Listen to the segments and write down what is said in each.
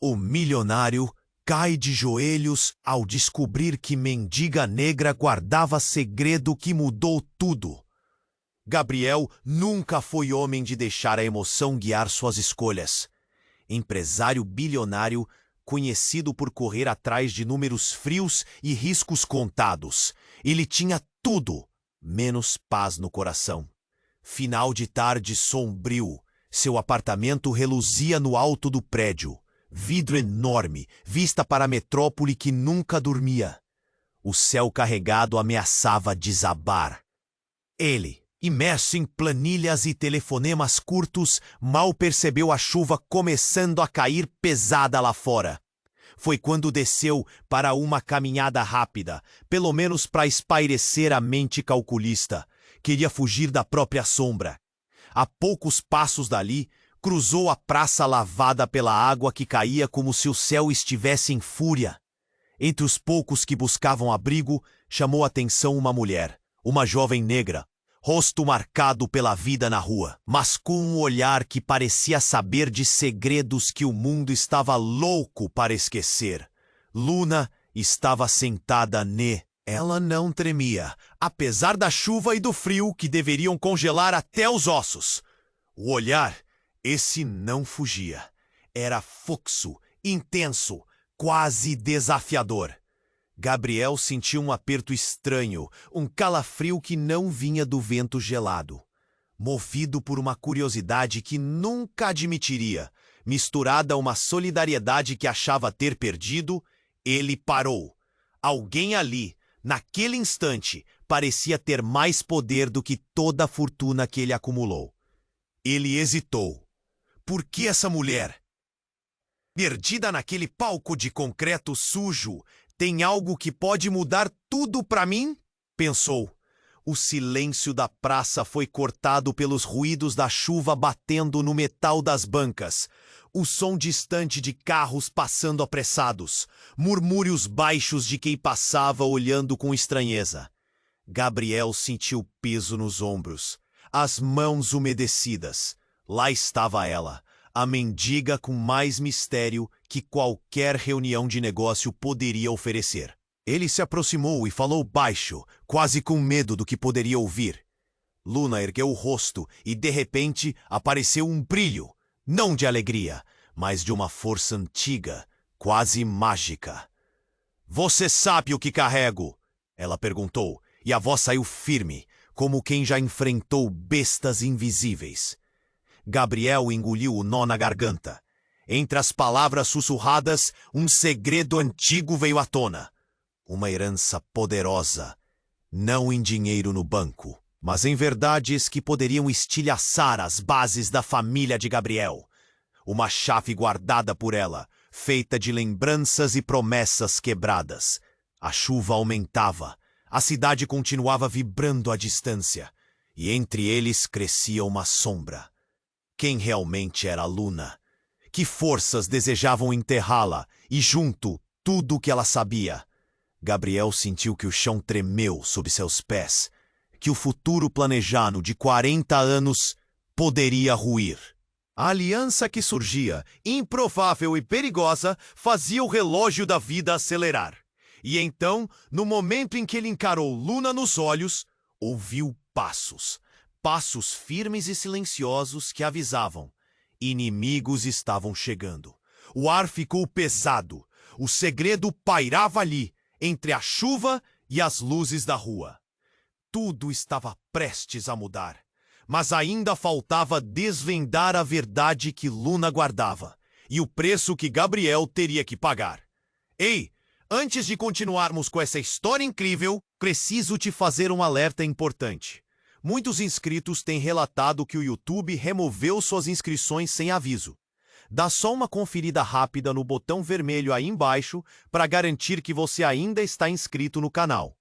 O milionário cai de joelhos ao descobrir que mendiga negra guardava segredo que mudou tudo. Gabriel nunca foi homem de deixar a emoção guiar suas escolhas. Empresário bilionário, conhecido por correr atrás de números frios e riscos contados. Ele tinha tudo, menos paz no coração. Final de tarde sombrio. Seu apartamento reluzia no alto do prédio. Vidro enorme, vista para a metrópole que nunca dormia. O céu carregado ameaçava desabar. Ele, imerso em planilhas e telefonemas curtos, mal percebeu a chuva começando a cair pesada lá fora. Foi quando desceu para uma caminhada rápida, pelo menos para espairecer a mente calculista. Queria fugir da própria sombra. A poucos passos dali, cruzou a praça lavada pela água que caía como se o céu estivesse em fúria. Entre os poucos que buscavam abrigo, chamou a atenção uma mulher, uma jovem negra, rosto marcado pela vida na rua, mas com um olhar que parecia saber de segredos que o mundo estava louco para esquecer. Luna estava sentada Ela não tremia, apesar da chuva e do frio que deveriam congelar até os ossos. O olhar, esse não fugia. Era fixo, intenso, quase desafiador. Gabriel sentiu um aperto estranho, um calafrio que não vinha do vento gelado. Movido por uma curiosidade que nunca admitiria, misturada a uma solidariedade que achava ter perdido, ele parou. Alguém ali, naquele instante, parecia ter mais poder do que toda a fortuna que ele acumulou. Ele hesitou. Por que essa mulher? Perdida naquele palco de concreto sujo, tem algo que pode mudar tudo para mim? Pensou. O silêncio da praça foi cortado pelos ruídos da chuva batendo no metal das bancas. O som distante de carros passando apressados. Murmúrios baixos de quem passava olhando com estranheza. Gabriel sentiu peso nos ombros. As mãos umedecidas. Lá estava ela, a mendiga com mais mistério que qualquer reunião de negócio poderia oferecer. Ele se aproximou e falou baixo, quase com medo do que poderia ouvir. Luna ergueu o rosto e, de repente, apareceu um brilho, não de alegria, mas de uma força antiga, quase mágica. "Você sabe o que carrego?" ela perguntou, e a voz saiu firme, como quem já enfrentou bestas invisíveis. Gabriel engoliu o nó na garganta. Entre as palavras sussurradas, um segredo antigo veio à tona. Uma herança poderosa, não em dinheiro no banco, mas em verdades que poderiam estilhaçar as bases da família de Gabriel. Uma chave guardada por ela, feita de lembranças e promessas quebradas. A chuva aumentava, a cidade continuava vibrando à distância, e entre eles crescia uma sombra. Quem realmente era Luna? Que forças desejavam enterrá-la e, junto, tudo o que ela sabia? Gabriel sentiu que o chão tremeu sob seus pés, que o futuro planejado de 40 anos poderia ruir. A aliança que surgia, improvável e perigosa, fazia o relógio da vida acelerar. E então, no momento em que ele encarou Luna nos olhos, ouviu passos. Passos firmes e silenciosos que avisavam. Inimigos estavam chegando. O ar ficou pesado. O segredo pairava ali, entre a chuva e as luzes da rua. Tudo estava prestes a mudar. Mas ainda faltava desvendar a verdade que Luna guardava. E o preço que Gabriel teria que pagar. Ei, antes de continuarmos com essa história incrível, preciso te fazer um alerta importante. Muitos inscritos têm relatado que o YouTube removeu suas inscrições sem aviso. Dá só uma conferida rápida no botão vermelho aí embaixo para garantir que você ainda está inscrito no canal.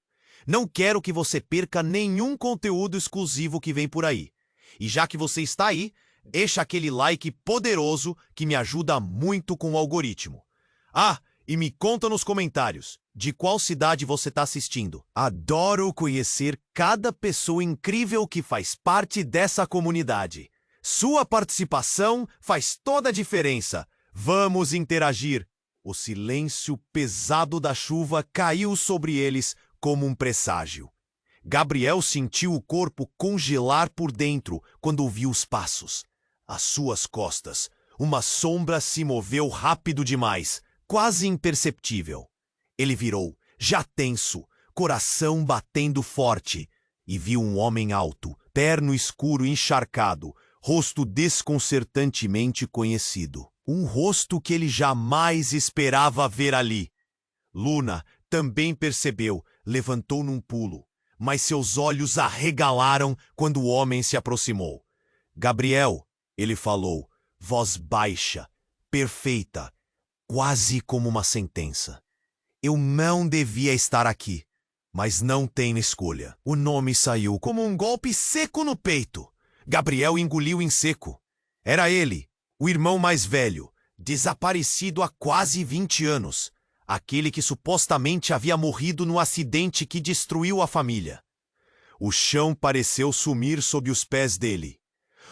Não quero que você perca nenhum conteúdo exclusivo que vem por aí. E já que você está aí, deixa aquele like poderoso que me ajuda muito com o algoritmo. Ah, e me conta nos comentários de qual cidade você está assistindo. Adoro conhecer cada pessoa incrível que faz parte dessa comunidade. Sua participação faz toda a diferença. Vamos interagir. O silêncio pesado da chuva caiu sobre eles como um presságio. Gabriel sentiu o corpo congelar por dentro quando ouviu os passos. Às suas costas, uma sombra se moveu rápido demais, quase imperceptível. Ele virou, já tenso, coração batendo forte, e viu um homem alto, terno escuro encharcado, rosto desconcertantemente conhecido. Um rosto que ele jamais esperava ver ali. Luna também percebeu, levantou num pulo, mas seus olhos arregalaram quando o homem se aproximou. Gabriel, ele falou, voz baixa, perfeita, quase como uma sentença. Eu não devia estar aqui, mas não tenho escolha. O nome saiu como um golpe seco no peito. Gabriel engoliu em seco. Era ele, o irmão mais velho, desaparecido há quase 20 anos. Aquele que supostamente havia morrido no acidente que destruiu a família. O chão pareceu sumir sob os pés dele.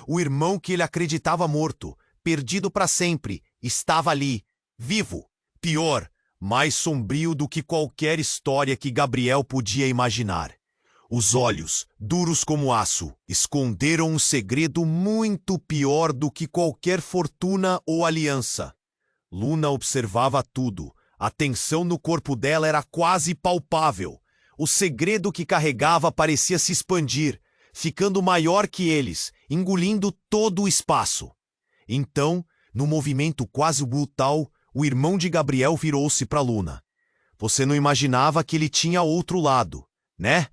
O irmão que ele acreditava morto, perdido para sempre, estava ali, vivo. Pior, mais sombrio do que qualquer história que Gabriel podia imaginar. Os olhos, duros como aço, esconderam um segredo muito pior do que qualquer fortuna ou aliança. Luna observava tudo. A tensão no corpo dela era quase palpável. O segredo que carregava parecia se expandir, ficando maior que eles, engolindo todo o espaço. Então, num movimento quase brutal, o irmão de Gabriel virou-se para Luna. Você não imaginava que ele tinha outro lado, né?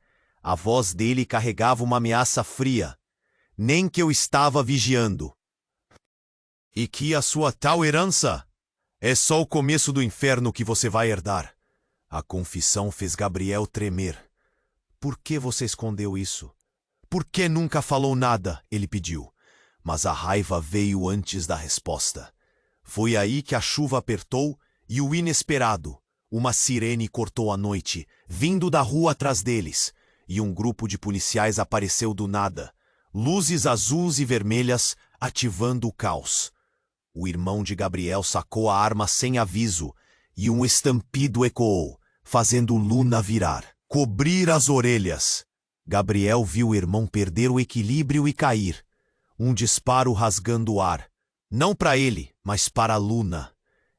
A voz dele carregava uma ameaça fria. Nem que eu estava vigiando. E que a sua tal herança é só o começo do inferno que você vai herdar. A confissão fez Gabriel tremer. Por que você escondeu isso? Por que nunca falou nada? Ele pediu. Mas a raiva veio antes da resposta. Foi aí que a chuva apertou e o inesperado. Uma sirene cortou a noite, vindo da rua atrás deles. E um grupo de policiais apareceu do nada. Luzes azuis e vermelhas ativando o caos. O irmão de Gabriel sacou a arma sem aviso e um estampido ecoou, fazendo Luna virar, cobrir as orelhas. Gabriel viu o irmão perder o equilíbrio e cair. Um disparo rasgando o ar. Não para ele, mas para Luna.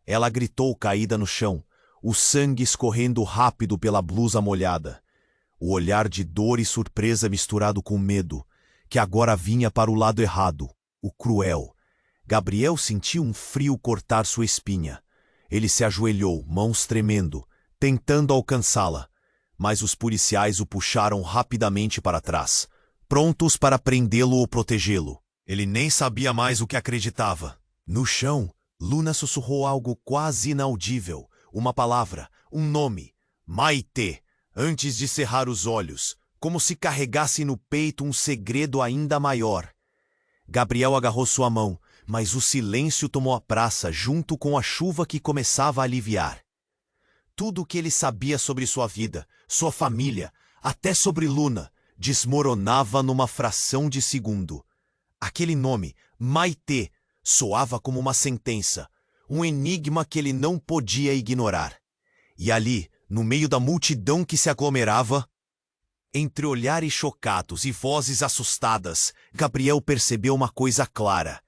Ela gritou caída no chão, o sangue escorrendo rápido pela blusa molhada. O olhar de dor e surpresa misturado com medo, que agora vinha para o lado errado, o cruel. Gabriel sentiu um frio cortar sua espinha. Ele se ajoelhou, mãos tremendo, tentando alcançá-la, mas os policiais o puxaram rapidamente para trás, prontos para prendê-lo ou protegê-lo. Ele nem sabia mais o que acreditava. No chão, Luna sussurrou algo quase inaudível, uma palavra, um nome, Maitê, antes de cerrar os olhos, como se carregasse no peito um segredo ainda maior. Gabriel agarrou sua mão, mas o silêncio tomou a praça junto com a chuva que começava a aliviar. Tudo o que ele sabia sobre sua vida, sua família, até sobre Luna, desmoronava numa fração de segundo. Aquele nome, Maitê, soava como uma sentença, um enigma que ele não podia ignorar. E ali, no meio da multidão que se aglomerava, entre olhares chocados e vozes assustadas, Gabriel percebeu uma coisa clara.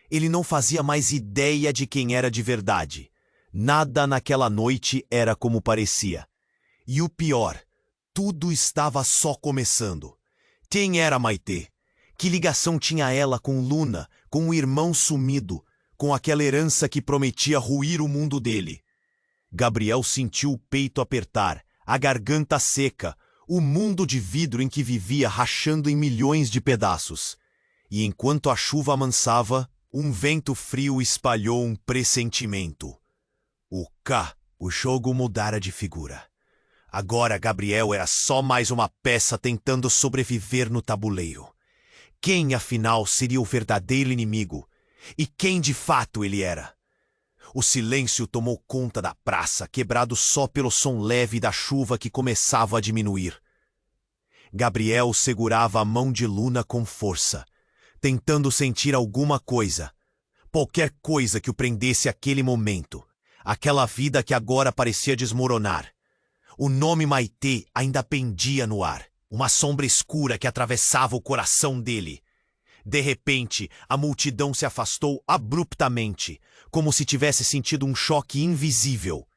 Ele não fazia mais ideia de quem era de verdade. Nada naquela noite era como parecia. E o pior, tudo estava só começando. Quem era Maitê? Que ligação tinha ela com Luna, com o irmão sumido, com aquela herança que prometia ruir o mundo dele? Gabriel sentiu o peito apertar, a garganta seca, o mundo de vidro em que vivia rachando em milhões de pedaços. E enquanto a chuva amansava, um vento frio espalhou um pressentimento. O jogo mudara de figura. Agora Gabriel era só mais uma peça tentando sobreviver no tabuleiro. Quem, afinal, seria o verdadeiro inimigo? E quem de fato ele era? O silêncio tomou conta da praça, quebrado só pelo som leve da chuva que começava a diminuir. Gabriel segurava a mão de Luna com força, tentando sentir alguma coisa. Qualquer coisa que o prendesse àquele momento. Aquela vida que agora parecia desmoronar. O nome Maitê ainda pendia no ar. Uma sombra escura que atravessava o coração dele. De repente, a multidão se afastou abruptamente, como se tivesse sentido um choque invisível.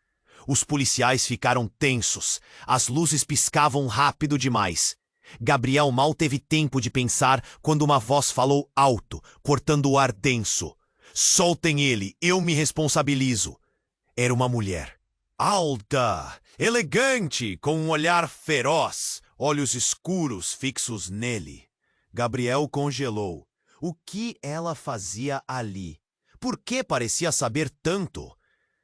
Os policiais ficaram tensos. As luzes piscavam rápido demais. Gabriel mal teve tempo de pensar quando uma voz falou alto, cortando o ar denso. Soltem ele, eu me responsabilizo. Era uma mulher. Alta, elegante, com um olhar feroz, olhos escuros fixos nele. Gabriel congelou. O que ela fazia ali? Por que parecia saber tanto?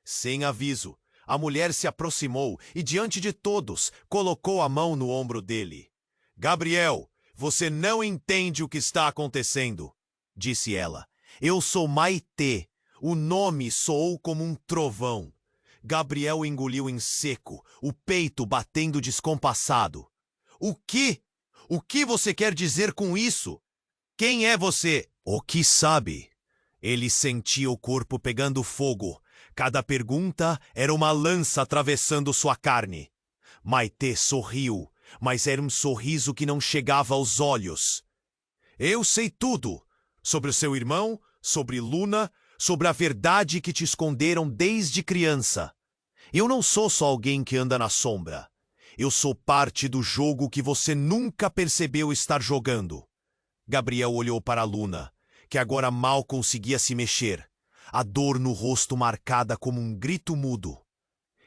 Sem aviso, a mulher se aproximou e, diante de todos, colocou a mão no ombro dele. Gabriel, você não entende o que está acontecendo, disse ela. Eu sou Maitê. O nome soou como um trovão. Gabriel engoliu em seco, o peito batendo descompassado. O que? O que você quer dizer com isso? Quem é você? O que sabe? Ele sentia o corpo pegando fogo. Cada pergunta era uma lança atravessando sua carne. Maitê sorriu, mas era um sorriso que não chegava aos olhos. Eu sei tudo. Sobre o seu irmão, sobre Luna, sobre a verdade que te esconderam desde criança. Eu não sou só alguém que anda na sombra. Eu sou parte do jogo que você nunca percebeu estar jogando. Gabriel olhou para Luna, que agora mal conseguia se mexer, a dor no rosto marcada como um grito mudo.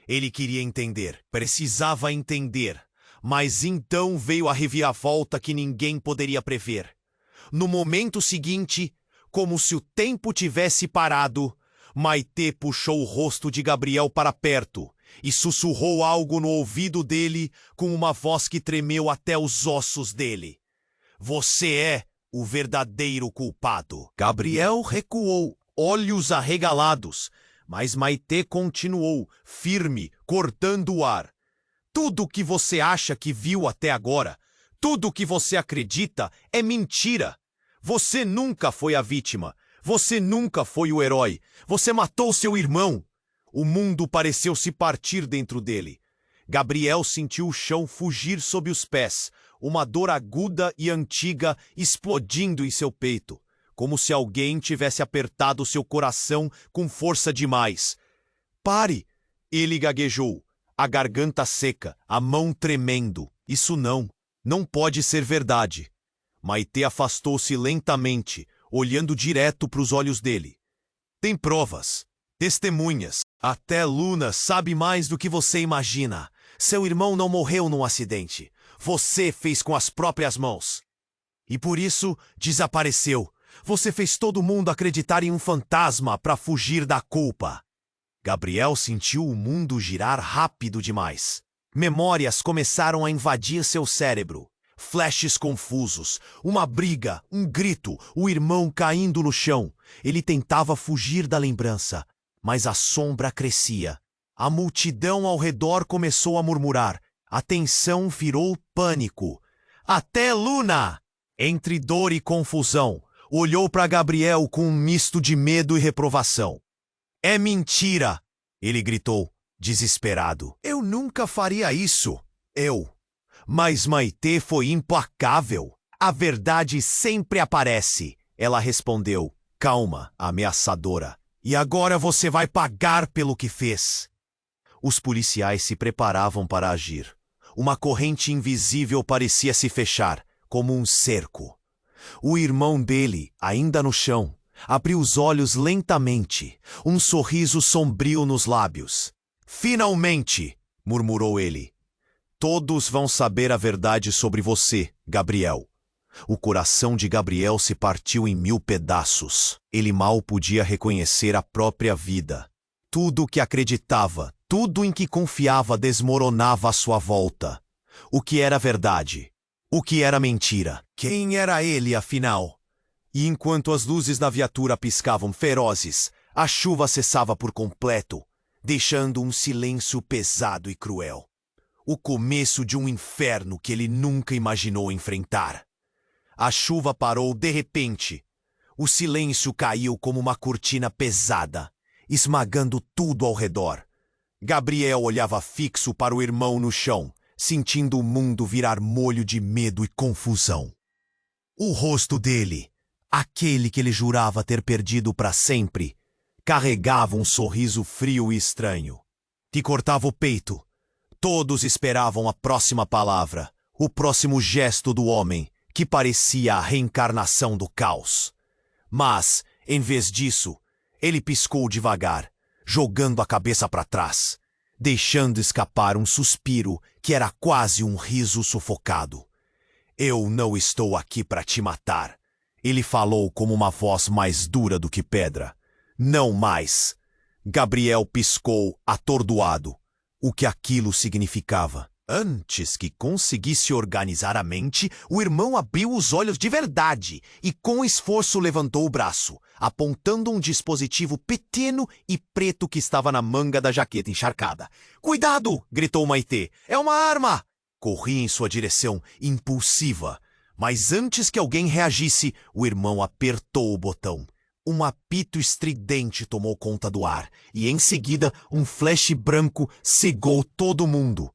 Ele queria entender, precisava entender, mas então veio a reviravolta que ninguém poderia prever. No momento seguinte, como se o tempo tivesse parado, Maitê puxou o rosto de Gabriel para perto e sussurrou algo no ouvido dele com uma voz que tremeu até os ossos dele. Você é o verdadeiro culpado. Gabriel recuou, olhos arregalados, mas Maitê continuou, firme, cortando o ar. Tudo o que você acha que viu até agora, tudo o que você acredita é mentira. Você nunca foi a vítima. Você nunca foi o herói. Você matou seu irmão. O mundo pareceu se partir dentro dele. Gabriel sentiu o chão fugir sob os pés, uma dor aguda e antiga explodindo em seu peito, como se alguém tivesse apertado seu coração com força demais. Pare! Ele gaguejou, a garganta seca, a mão tremendo. Isso não pode ser verdade. Maitê afastou-se lentamente, olhando direto para os olhos dele. Tem provas, testemunhas. Até Luna sabe mais do que você imagina. Seu irmão não morreu num acidente. Você fez com as próprias mãos. E por isso, desapareceu. Você fez todo mundo acreditar em um fantasma para fugir da culpa. Gabriel sentiu o mundo girar rápido demais. Memórias começaram a invadir seu cérebro. Flashes confusos, uma briga, um grito, o irmão caindo no chão. Ele tentava fugir da lembrança, mas a sombra crescia. A multidão ao redor começou a murmurar. A tensão virou pânico. Até Luna, entre dor e confusão, olhou para Gabriel com um misto de medo e reprovação. É mentira! Ele gritou, desesperado. Eu nunca faria isso. Mas Maitê foi implacável. A verdade sempre aparece. Ela respondeu, calma, ameaçadora. E agora você vai pagar pelo que fez. Os policiais se preparavam para agir. Uma corrente invisível parecia se fechar, como um cerco. O irmão dele, ainda no chão, abriu os olhos lentamente, um sorriso sombrio nos lábios. Finalmente, murmurou ele. Todos vão saber a verdade sobre você, Gabriel. O coração de Gabriel se partiu em 1000 pedaços. Ele mal podia reconhecer a própria vida. Tudo o que acreditava, tudo em que confiava desmoronava à sua volta. O que era verdade? O que era mentira? Quem era ele, afinal? E enquanto as luzes da viatura piscavam ferozes, a chuva cessava por completo, deixando um silêncio pesado e cruel. O começo de um inferno que ele nunca imaginou enfrentar. A chuva parou de repente. O silêncio caiu como uma cortina pesada, esmagando tudo ao redor. Gabriel olhava fixo para o irmão no chão, sentindo o mundo virar molho de medo e confusão. O rosto dele, aquele que ele jurava ter perdido para sempre, carregava um sorriso frio e estranho. Te cortava o peito. Todos esperavam a próxima palavra, o próximo gesto do homem, que parecia a reencarnação do caos. Mas, em vez disso, ele piscou devagar, jogando a cabeça para trás, deixando escapar um suspiro que era quase um riso sufocado. Eu não estou aqui para te matar. Ele falou com uma voz mais dura do que pedra. Não mais. Gabriel piscou, atordoado. O que aquilo significava? Antes que conseguisse organizar a mente, o irmão abriu os olhos de verdade e com esforço levantou o braço, apontando um dispositivo pequeno e preto que estava na manga da jaqueta encharcada. "Cuidado!" gritou Maitê. "É uma arma!" Corri em sua direção, impulsiva. Mas antes que alguém reagisse, o irmão apertou o botão. Um apito estridente tomou conta do ar, e em seguida um flash branco cegou todo mundo.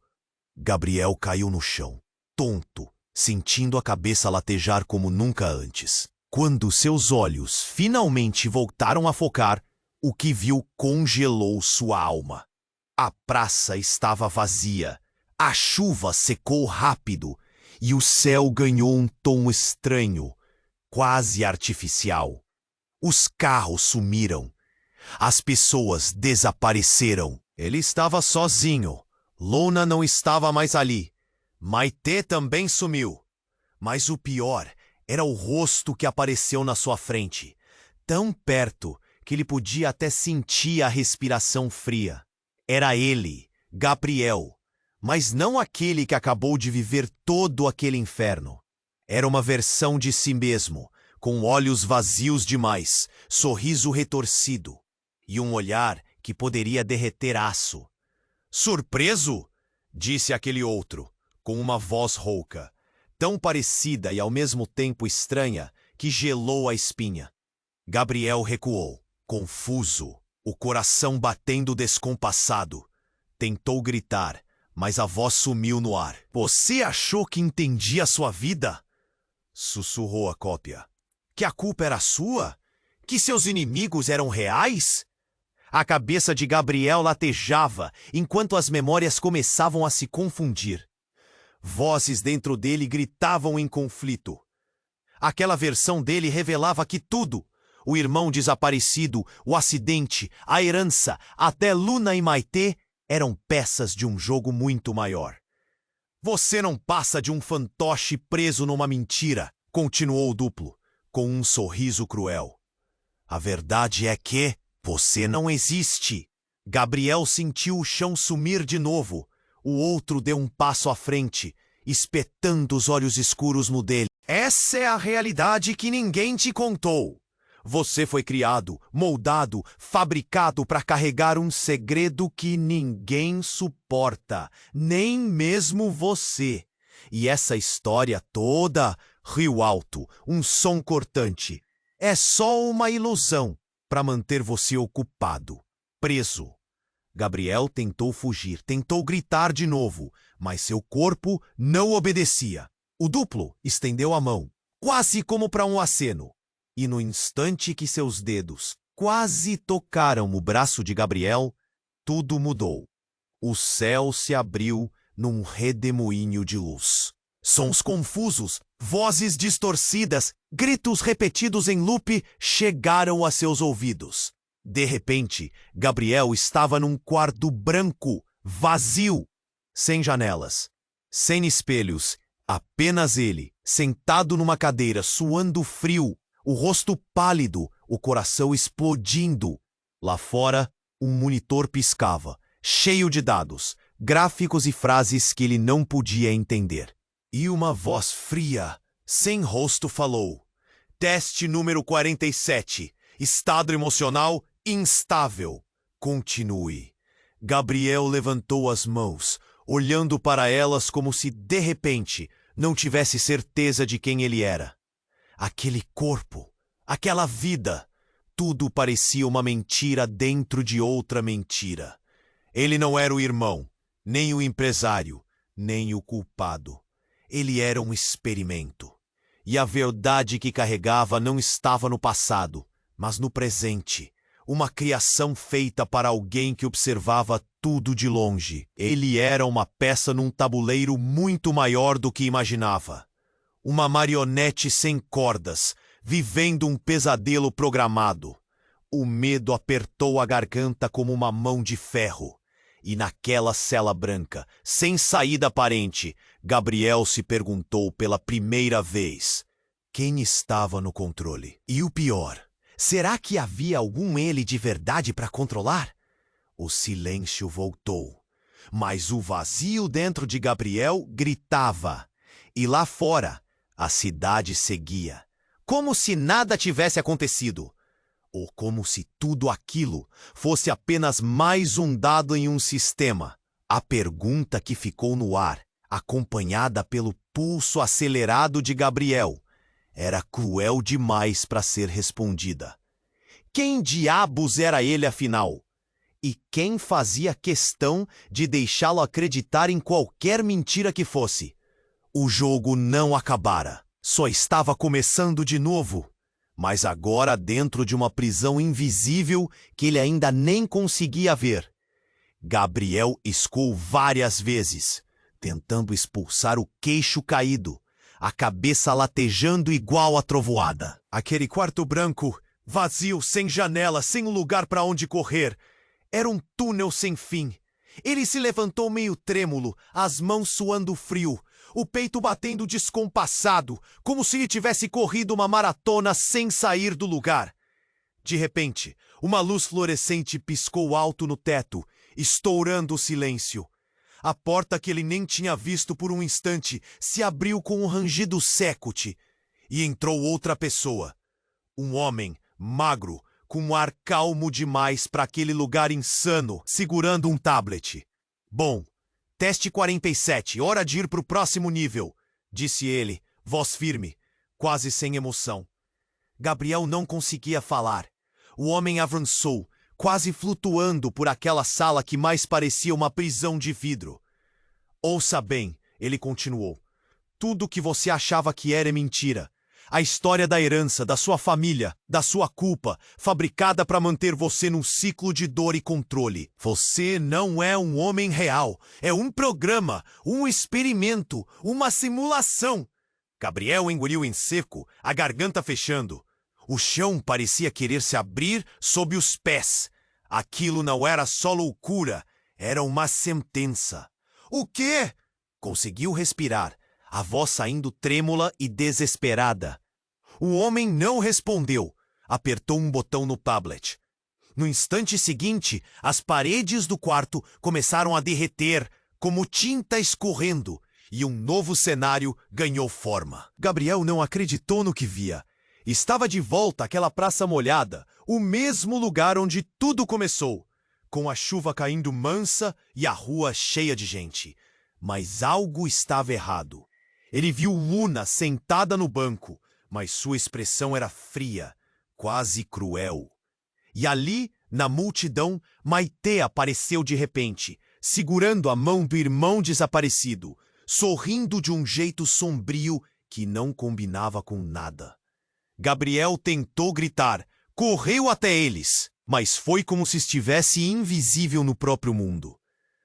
Gabriel caiu no chão, tonto, sentindo a cabeça latejar como nunca antes. Quando seus olhos finalmente voltaram a focar, o que viu congelou sua alma. A praça estava vazia, a chuva secou rápido, e o céu ganhou um tom estranho, quase artificial. Os carros sumiram. As pessoas desapareceram. Ele estava sozinho. Lona não estava mais ali. Maitê também sumiu. Mas o pior era o rosto que apareceu na sua frente, tão perto que ele podia até sentir a respiração fria. Era ele, Gabriel, mas não aquele que acabou de viver todo aquele inferno. Era uma versão de si mesmo, com olhos vazios demais, sorriso retorcido e um olhar que poderia derreter aço. "Surpreso?" disse aquele outro, com uma voz rouca, tão parecida e ao mesmo tempo estranha que gelou a espinha. Gabriel recuou, confuso, o coração batendo descompassado. Tentou gritar, mas a voz sumiu no ar. "Você achou que entendia sua vida?" sussurrou a cópia. "Que a culpa era sua? Que seus inimigos eram reais?" A cabeça de Gabriel latejava, enquanto as memórias começavam a se confundir. Vozes dentro dele gritavam em conflito. Aquela versão dele revelava que tudo, o irmão desaparecido, o acidente, a herança, até Luna e Maitê, eram peças de um jogo muito maior. "Você não passa de um fantoche preso numa mentira", continuou o duplo, com um sorriso cruel. "A verdade é que você não existe." Gabriel sentiu o chão sumir de novo. O outro deu um passo à frente, espetando os olhos escuros no dele. "Essa é a realidade que ninguém te contou. Você foi criado, moldado, fabricado para carregar um segredo que ninguém suporta, nem mesmo você. E essa história toda, riu alto, um som cortante, é só uma ilusão para manter você ocupado, preso." Gabriel tentou fugir, tentou gritar de novo, mas seu corpo não obedecia. O duplo estendeu a mão, quase como para um aceno. E no instante que seus dedos quase tocaram o braço de Gabriel, tudo mudou. O céu se abriu num redemoinho de luz. Sons confusos, vozes distorcidas, gritos repetidos em loop chegaram a seus ouvidos. De repente, Gabriel estava num quarto branco, vazio, sem janelas, sem espelhos, apenas ele, sentado numa cadeira, suando frio, o rosto pálido, o coração explodindo. Lá fora, um monitor piscava, cheio de dados, gráficos e frases que ele não podia entender. E uma voz fria, sem rosto, falou: "Teste número 47. Estado emocional instável. Continue." Gabriel levantou as mãos, olhando para elas como se, de repente, não tivesse certeza de quem ele era. Aquele corpo, Aquela vida, tudo parecia uma mentira dentro de outra mentira. Ele não era o irmão, nem o empresário, nem o culpado. Ele era um experimento. E a verdade que carregava não estava no passado, mas no presente. Uma criação feita para alguém que observava tudo de longe. Ele era uma peça num tabuleiro muito maior do que imaginava. Uma marionete sem cordas, vivendo um pesadelo programado. O medo apertou a garganta como uma mão de ferro. E naquela cela branca, sem saída aparente, Gabriel se perguntou pela primeira vez: quem estava no controle? E o pior, será que havia algum ele de verdade para controlar? O silêncio voltou, mas o vazio dentro de Gabriel gritava. E lá fora, a cidade seguia, como se nada tivesse acontecido. Ou como se tudo aquilo fosse apenas mais um dado em um sistema. A pergunta que ficou no ar, acompanhada pelo pulso acelerado de Gabriel, era cruel demais para ser respondida. Quem diabos era ele, afinal? E quem fazia questão de deixá-lo acreditar em qualquer mentira que fosse? O jogo não acabara, só estava começando de novo. Mas agora dentro de uma prisão invisível que ele ainda nem conseguia ver. Gabriel iscou várias vezes, tentando expulsar o queixo caído, a cabeça latejando igual a trovoada. Aquele quarto branco, vazio, sem janela, sem um lugar para onde correr, era um túnel sem fim. Ele se levantou meio trêmulo, as mãos suando frio, o peito batendo descompassado, como se lhe tivesse corrido uma maratona sem sair do lugar. De repente, uma luz fluorescente piscou alto no teto, estourando o silêncio. A porta que ele nem tinha visto por um instante se abriu com um rangido sécute, e entrou outra pessoa. Um homem, magro, com um ar calmo demais para aquele lugar insano, segurando um tablet. Bom, teste 47, hora de ir para o próximo nível, disse ele, voz firme, quase sem emoção. Gabriel não conseguia falar. O homem avançou, quase flutuando por aquela sala que mais parecia uma prisão de vidro. Ouça bem, ele continuou. Tudo o que você achava que era é mentira. A história da herança, da sua família, da sua culpa, fabricada para manter você num ciclo de dor e controle. Você não é um homem real. É um programa, um experimento, uma simulação. Gabriel engoliu em seco, a garganta fechando. O chão parecia querer se abrir sob os pés. Aquilo não era só loucura, era uma sentença. O quê? Conseguiu respirar, a voz saindo trêmula e desesperada. O homem não respondeu. Apertou um botão no tablet. No instante seguinte, as paredes do quarto começaram a derreter, como tinta escorrendo, e um novo cenário ganhou forma. Gabriel não acreditou no que via. Estava de volta àquela praça molhada, o mesmo lugar onde tudo começou, com a chuva caindo mansa e a rua cheia de gente. Mas algo estava errado. Ele viu Luna sentada no banco, mas sua expressão era fria, quase cruel. E ali, na multidão, Maitê apareceu de repente, segurando a mão do irmão desaparecido, sorrindo de um jeito sombrio que não combinava com nada. Gabriel tentou gritar, correu até eles, mas foi como se estivesse invisível no próprio mundo.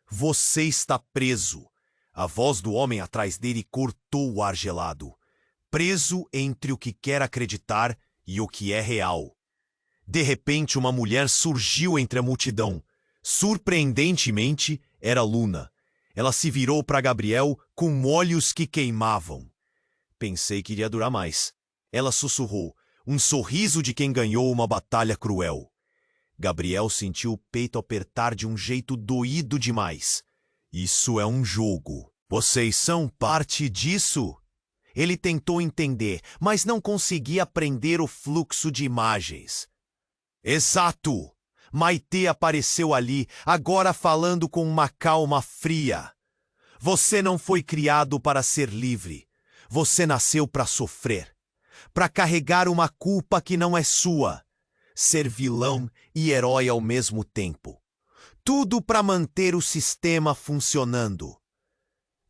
Você está preso. A voz do homem atrás dele cortou o ar gelado. Preso entre o que quer acreditar e o que é real. De repente, uma mulher surgiu entre a multidão. Surpreendentemente, era Luna. Ela se virou para Gabriel com olhos que queimavam. Pensei que iria durar mais. Ela sussurrou, um sorriso de quem ganhou uma batalha cruel. Gabriel sentiu o peito apertar de um jeito doído demais. Isso é um jogo. Vocês são parte disso? Ele tentou entender, mas não conseguia prender o fluxo de imagens. Exato! Maitê apareceu ali, agora falando com uma calma fria. Você não foi criado para ser livre. Você nasceu para sofrer. para carregar uma culpa que não é sua. Ser vilão e herói ao mesmo tempo. Tudo para manter o sistema funcionando.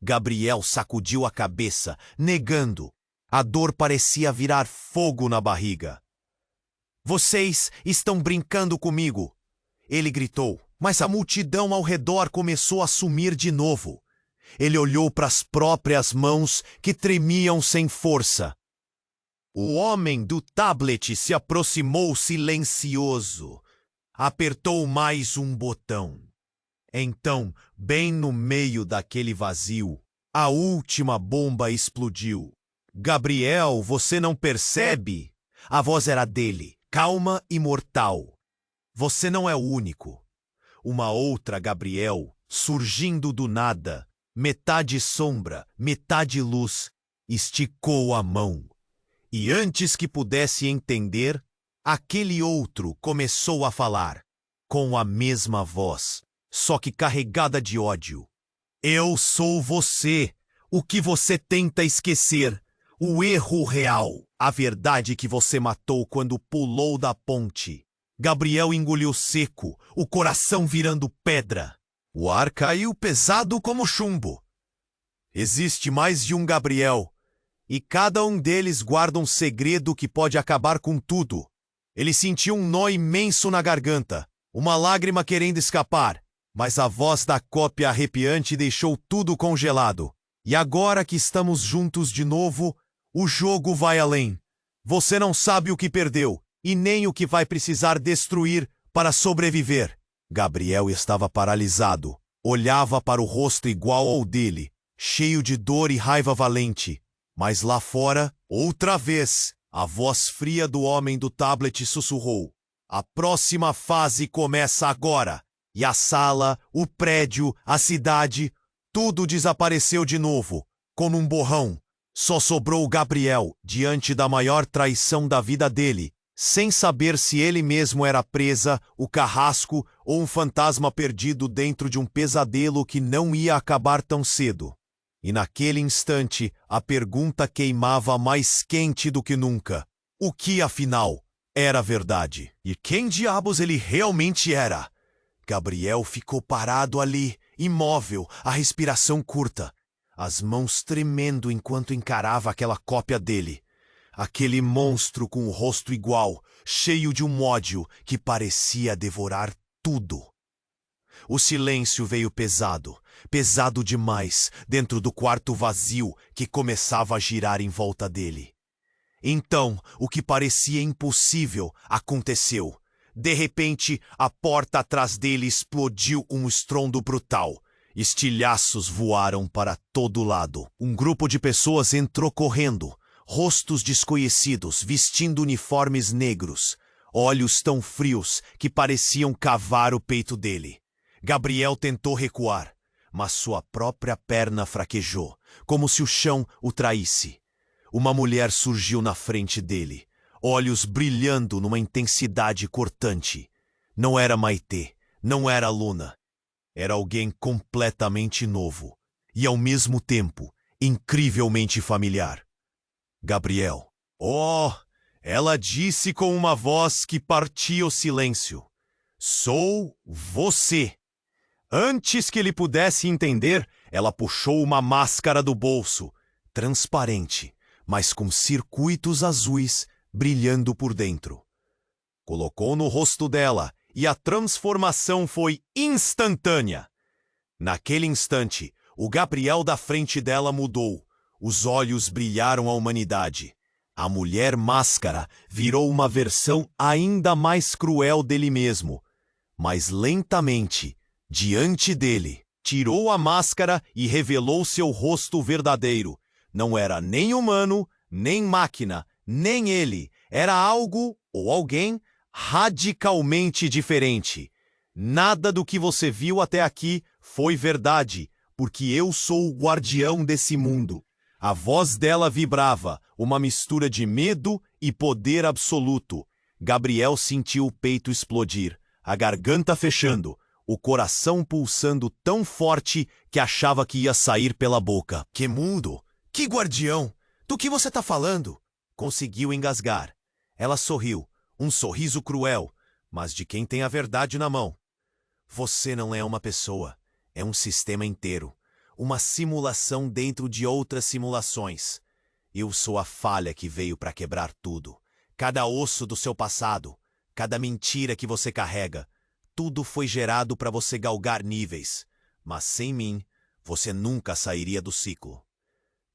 Gabriel sacudiu a cabeça, negando. A dor parecia virar fogo na barriga. Vocês estão brincando comigo, ele gritou, mas a multidão ao redor começou a sumir de novo. Ele olhou para as próprias mãos que tremiam sem força. O homem do tablet se aproximou silencioso. Apertou mais um botão. Então, bem no meio daquele vazio, a última bomba explodiu. Gabriel, você não percebe? A voz era dele, calma e mortal. Você não é o único. Uma outra Gabriel, surgindo do nada, metade sombra, metade luz, esticou a mão. E antes que pudesse entender, aquele outro começou a falar, com a mesma voz, só que carregada de ódio. Eu sou você, o que você tenta esquecer, o erro real, a verdade que você matou quando pulou da ponte. Gabriel engoliu seco, o coração virando pedra. O ar caiu pesado como chumbo. Existe mais de um Gabriel, e cada um deles guarda um segredo que pode acabar com tudo. Ele sentiu um nó imenso na garganta, uma lágrima querendo escapar, mas a voz da cópia arrepiante deixou tudo congelado. E agora que estamos juntos de novo, o jogo vai além. Você não sabe o que perdeu, e nem o que vai precisar destruir para sobreviver. Gabriel estava paralisado, olhava para o rosto igual ao dele, cheio de dor e raiva valente. Mas lá fora, outra vez, a voz fria do homem do tablet sussurrou. A próxima fase começa agora. E a sala, o prédio, a cidade, tudo desapareceu de novo, como um borrão. Só sobrou o Gabriel diante da maior traição da vida dele, sem saber se ele mesmo era presa, o carrasco ou um fantasma perdido dentro de um pesadelo que não ia acabar tão cedo. E naquele instante, a pergunta queimava mais quente do que nunca. O que, afinal, era verdade? E quem diabos ele realmente era? Gabriel ficou parado ali, imóvel, a respiração curta, as mãos tremendo enquanto encarava aquela cópia dele. Aquele monstro com o rosto igual, cheio de um ódio que parecia devorar tudo. O silêncio veio pesado, pesado demais, dentro do quarto vazio que começava a girar em volta dele. Então, o que parecia impossível aconteceu. De repente, a porta atrás dele explodiu um estrondo brutal. Estilhaços voaram para todo lado. Um grupo de pessoas entrou correndo. Rostos desconhecidos, vestindo uniformes negros. Olhos tão frios que pareciam cavar o peito dele. Gabriel tentou recuar, mas sua própria perna fraquejou, como se o chão o traísse. Uma mulher surgiu na frente dele, olhos brilhando numa intensidade cortante. Não era Maitê, não era Luna. Era alguém completamente novo e, ao mesmo tempo, incrivelmente familiar. Gabriel. Oh! Ela disse com uma voz que partia o silêncio. Sou você. Antes que ele pudesse entender, ela puxou uma máscara do bolso, transparente, mas com circuitos azuis brilhando por dentro. Colocou no rosto dela e a transformação foi instantânea. Naquele instante, o Gabriel da frente dela mudou. Os olhos brilharam à humanidade. A mulher máscara virou uma versão ainda mais cruel dele mesmo. Mas lentamente, diante dele, tirou a máscara e revelou seu rosto verdadeiro. Não era nem humano, nem máquina, nem ele. Era algo ou alguém radicalmente diferente. Nada do que você viu até aqui foi verdade, porque eu sou o guardião desse mundo. A voz dela vibrava, uma mistura de medo e poder absoluto. Gabriel sentiu o peito explodir, a garganta fechando, o coração pulsando tão forte que achava que ia sair pela boca. Que mundo? Que guardião? Do que você está falando? conseguiu engasgar. Ela sorriu, um sorriso cruel, mas de quem tem a verdade na mão. Você não é uma pessoa, é um sistema inteiro. Uma simulação dentro de outras simulações. Eu sou a falha que veio para quebrar tudo. Cada osso do seu passado, cada mentira que você carrega, tudo foi gerado para você galgar níveis. Mas sem mim, você nunca sairia do ciclo.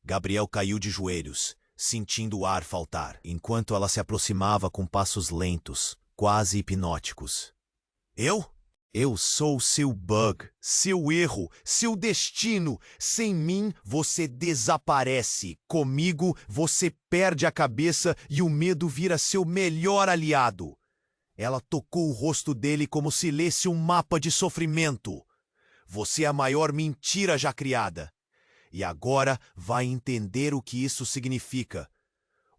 Gabriel caiu de joelhos, sentindo o ar faltar, enquanto ela se aproximava com passos lentos, quase hipnóticos. Eu sou seu bug, seu erro, seu destino. Sem mim, você desaparece. Comigo, você perde a cabeça e o medo vira seu melhor aliado. Ela tocou o rosto dele como se lesse um mapa de sofrimento. Você é a maior mentira já criada. E agora vai entender o que isso significa.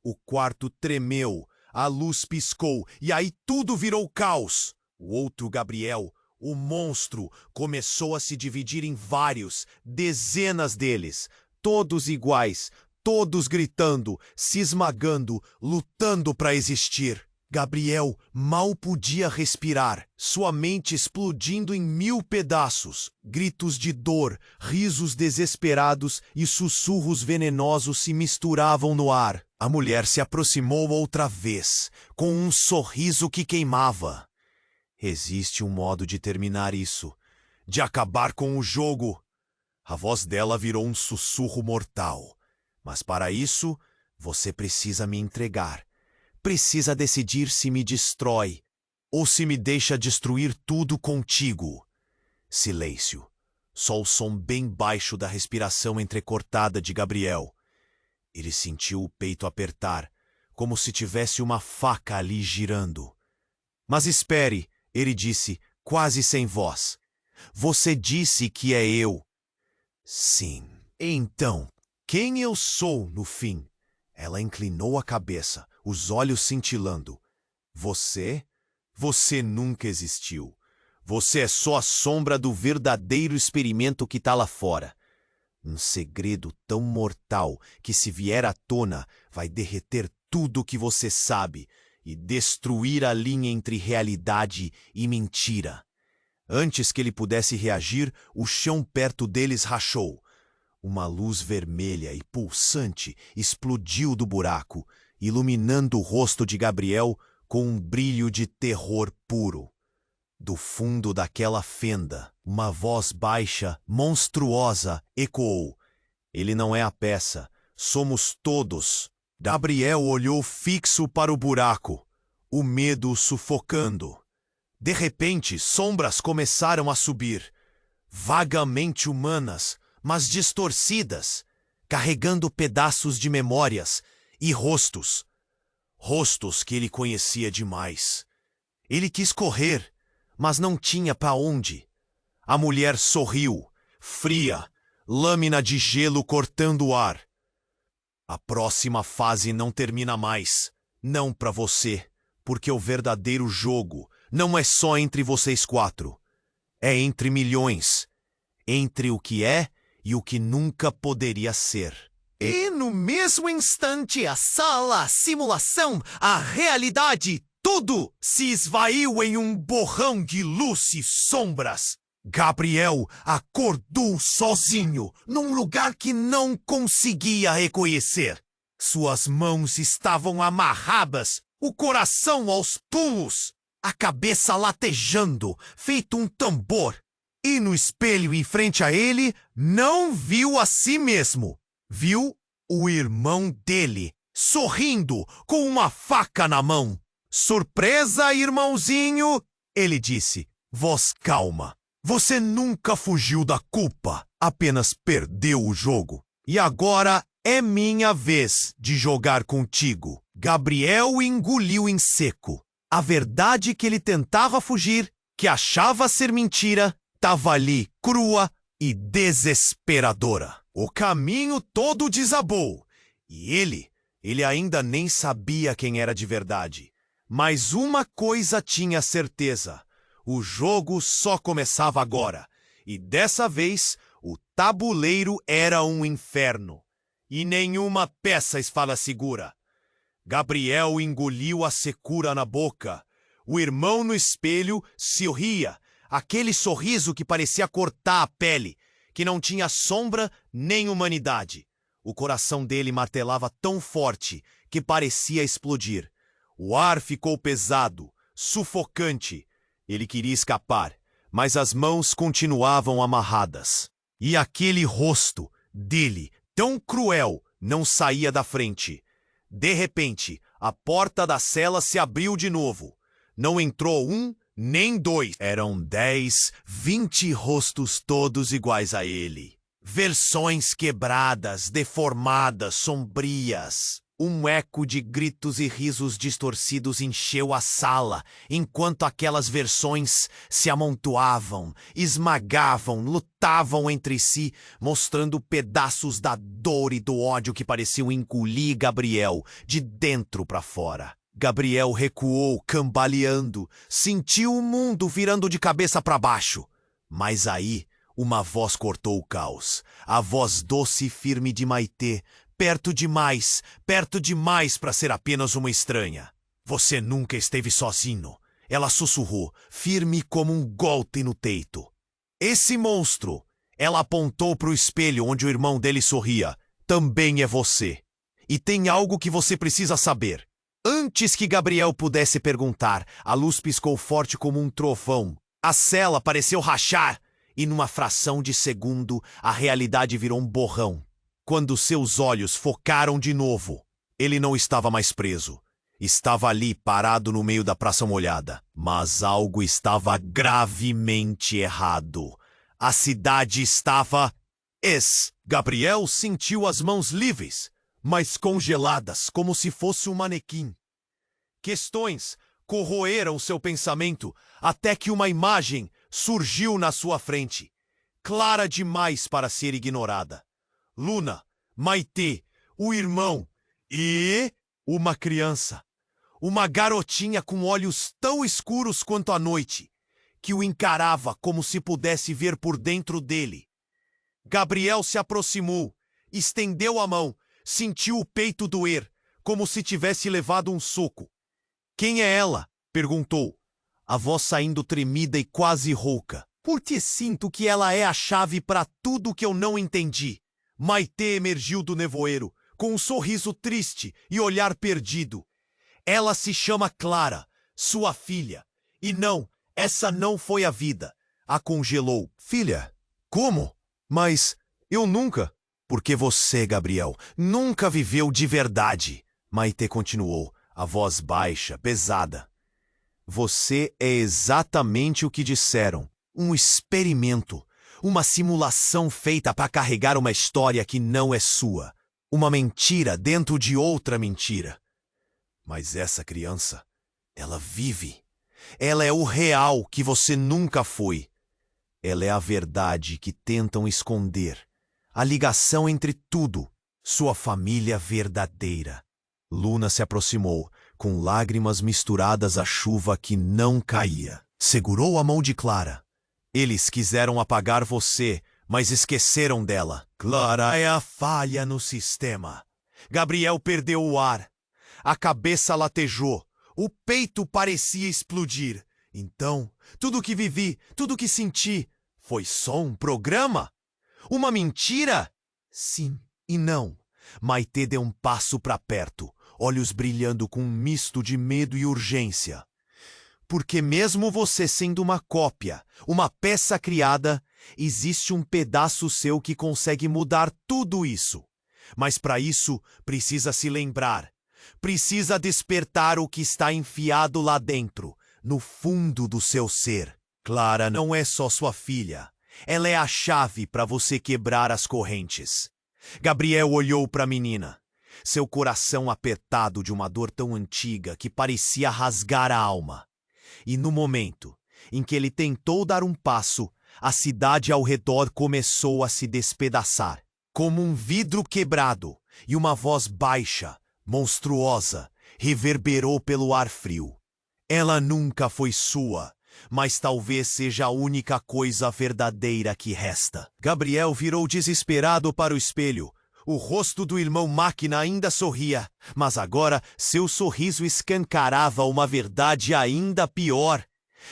O quarto tremeu, a luz piscou e aí tudo virou caos. O outro Gabriel, o monstro, começou a se dividir em vários, dezenas deles, todos iguais, todos gritando, se esmagando, lutando para existir. Gabriel mal podia respirar, sua mente explodindo em 1000 pedaços. Gritos de dor, risos desesperados e sussurros venenosos se misturavam no ar. A mulher se aproximou outra vez, com um sorriso que queimava. Existe um modo de terminar isso, de acabar com o jogo. A voz dela virou um sussurro mortal. Mas para isso, você precisa me entregar. Precisa decidir se me destrói ou se me deixa destruir tudo contigo. Silêncio. Só o som bem baixo da respiração entrecortada de Gabriel. Ele sentiu o peito apertar, como se tivesse uma faca ali girando. Mas espere, ele disse, quase sem voz. Você disse que é eu. Sim. Então, quem eu sou no fim? Ela inclinou a cabeça, os olhos cintilando. Você nunca existiu. Você é só a sombra do verdadeiro experimento que está lá fora. Um segredo tão mortal que, se vier à tona, vai derreter tudo o que você sabe e destruir a linha entre realidade e mentira. Antes que ele pudesse reagir, o chão perto deles rachou. Uma luz vermelha e pulsante explodiu do buraco, iluminando o rosto de Gabriel com um brilho de terror puro. Do fundo daquela fenda, uma voz baixa, monstruosa, ecoou. Ele não é a peça, somos todos. Gabriel olhou fixo para o buraco, o medo o sufocando. De repente, sombras começaram a subir, vagamente humanas, mas distorcidas, carregando pedaços de memórias e rostos. Rostos que ele conhecia demais. Ele quis correr, mas não tinha para onde. A mulher sorriu, fria, lâmina de gelo cortando o ar. A próxima fase não termina mais. Não para você, porque o verdadeiro jogo não é só entre vocês quatro. É entre milhões. Entre o que é e o que nunca poderia ser. E no mesmo instante, a sala, a simulação, a realidade, tudo se esvaiu em um borrão de luz e sombras. Gabriel acordou sozinho, num lugar que não conseguia reconhecer. Suas mãos estavam amarradas, o coração aos pulos, a cabeça latejando, feito um tambor. E no espelho em frente a ele, não viu a si mesmo. Viu o irmão dele, sorrindo, com uma faca na mão. Surpresa, irmãozinho, ele disse, voz calma. Você nunca fugiu da culpa, apenas perdeu o jogo. E agora é minha vez de jogar contigo. Gabriel engoliu em seco. A verdade que ele tentava fugir, que achava ser mentira, estava ali, crua e desesperadora. O caminho todo desabou. E ele ainda nem sabia quem era de verdade. Mas uma coisa tinha certeza. O jogo só começava agora. E dessa vez, o tabuleiro era um inferno. E nenhuma peça estava segura. Gabriel engoliu a secura na boca. O irmão no espelho sorria, aquele sorriso que parecia cortar a pele, que não tinha sombra nem humanidade. O coração dele martelava tão forte que parecia explodir. O ar ficou pesado, sufocante. Ele queria escapar, mas as mãos continuavam amarradas. E aquele rosto dele, tão cruel, não saía da frente. De repente, a porta da cela se abriu de novo. Não entrou um, nem dois. Eram 10, 20 rostos todos iguais a ele. Versões quebradas, deformadas, sombrias. Um eco de gritos e risos distorcidos encheu a sala, enquanto aquelas versões se amontoavam, esmagavam, lutavam entre si, mostrando pedaços da dor e do ódio que pareciam engolir Gabriel de dentro para fora. Gabriel recuou, cambaleando, sentiu o mundo virando de cabeça para baixo. Mas aí, uma voz cortou o caos, a voz doce e firme de Maitê, perto demais para ser apenas uma estranha. Você nunca esteve sozinho, ela sussurrou, firme como um golpe no teito. Esse monstro, ela apontou para o espelho onde o irmão dele sorria, também é você. E tem algo que você precisa saber. Antes que Gabriel pudesse perguntar, a luz piscou forte como um trovão. A cela pareceu rachar, e numa fração de segundo, a realidade virou um borrão. Quando seus olhos focaram de novo, ele não estava mais preso. Estava ali, parado no meio da praça molhada. Mas algo estava gravemente errado. A cidade estava... Gabriel sentiu as mãos livres, mas congeladas, como se fosse um manequim. Questões corroeram seu pensamento até que uma imagem surgiu na sua frente, clara demais para ser ignorada. Luna, Maitê, o irmão e uma criança. Uma garotinha com olhos tão escuros quanto a noite, que o encarava como se pudesse ver por dentro dele. Gabriel se aproximou, estendeu a mão, sentiu o peito doer, como se tivesse levado um soco. Quem é ela? Perguntou, a voz saindo tremida e quase rouca. Porque sinto que ela é a chave para tudo que eu não entendi. Maitê emergiu do nevoeiro, com um sorriso triste e olhar perdido. Ela se chama Clara, sua filha. E não, essa não foi a vida. A congelou. Filha? Como? Mas eu nunca... Porque você, Gabriel, nunca viveu de verdade. Maitê continuou, a voz baixa, pesada. Você é exatamente o que disseram. Um experimento. Uma simulação feita para carregar uma história que não é sua. Uma mentira dentro de outra mentira. Mas essa criança, ela vive. Ela é o real que você nunca foi. Ela é a verdade que tentam esconder. A ligação entre tudo. Sua família verdadeira. Luna se aproximou, com lágrimas misturadas à chuva que não caía. Segurou a mão de Clara. Eles quiseram apagar você, mas esqueceram dela. Clara é a falha no sistema. Gabriel perdeu o ar. A cabeça latejou. O peito parecia explodir. Então, tudo que vivi, tudo que senti, foi só um programa? Uma mentira? Sim e não. Maitê deu um passo para perto, olhos brilhando com um misto de medo e urgência. Porque mesmo você sendo uma cópia, uma peça criada, existe um pedaço seu que consegue mudar tudo isso. Mas para isso, precisa se lembrar. Precisa despertar o que está enfiado lá dentro, no fundo do seu ser. Clara não é só sua filha. Ela é a chave para você quebrar as correntes. Gabriel olhou para a menina. Seu coração apertado de uma dor tão antiga que parecia rasgar a alma. E no momento em que ele tentou dar um passo, a cidade ao redor começou a se despedaçar. Como um vidro quebrado, e uma voz baixa, monstruosa, reverberou pelo ar frio. Ela nunca foi sua, mas talvez seja a única coisa verdadeira que resta. Gabriel virou desesperado para o espelho. O rosto do irmão Máquina ainda sorria, mas agora seu sorriso escancarava uma verdade ainda pior.